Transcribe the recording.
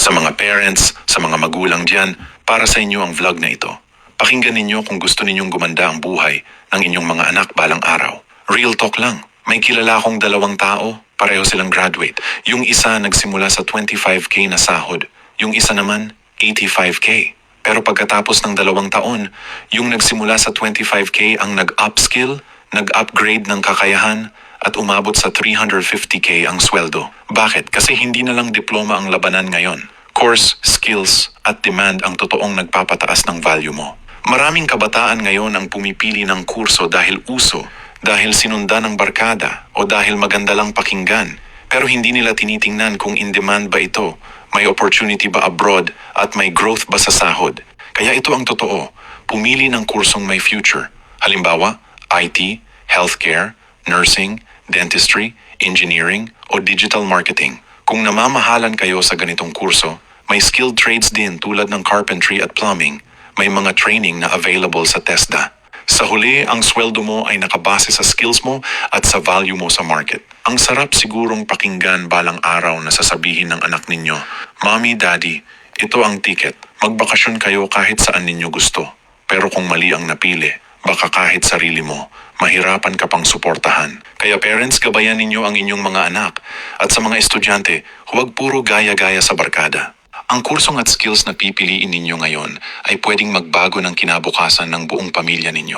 Sa mga parents, sa mga magulang dyan, para sa inyo ang vlog na ito. Pakinggan ninyo kung gusto ninyong gumanda ang buhay ng inyong mga anak balang araw. Real talk lang. May kilala akong 2 tao, pareho silang graduate. Yung isa nagsimula sa 25K na sahod, yung isa naman 85K. Pero pagkatapos ng 2 taon, yung nagsimula sa 25K ang nag-upskill, nag-upgrade ng kakayahan, at umabot sa 350K ang sweldo. Bakit? Kasi hindi na lang diploma ang labanan ngayon. Course, skills, at demand ang totoong nagpapataas ng value mo. Maraming kabataan ngayon ang pumipili ng kurso dahil uso, dahil sinundan ng barkada, o dahil maganda lang pakinggan. Pero hindi nila tinitingnan kung in-demand ba ito, may opportunity ba abroad, at may growth ba sa sahod. Kaya ito ang totoo, pumili ng kursong may future. Halimbawa, IT, healthcare, nursing, dentistry, engineering, o digital marketing. Kung namamahalan kayo sa ganitong kurso, may skilled trades din tulad ng carpentry at plumbing. May mga training na available sa TESDA. Sa huli, ang sweldo mo ay nakabase sa skills mo at sa value mo sa market. Ang sarap sigurong pakinggan balang araw na sasabihin ng anak ninyo, Mommy, Daddy, ito ang ticket. Magbakasyon kayo kahit saan ninyo gusto. Pero kung mali ang napili, baka kahit sarili mo, mahirapan ka pang suportahan. Kaya parents, gabayan ninyo ang inyong mga anak. At sa mga estudyante, huwag puro gaya-gaya sa barkada. Ang kursong at skills na pipiliin ninyo ngayon ay pwedeng magbago ng kinabukasan ng buong pamilya ninyo.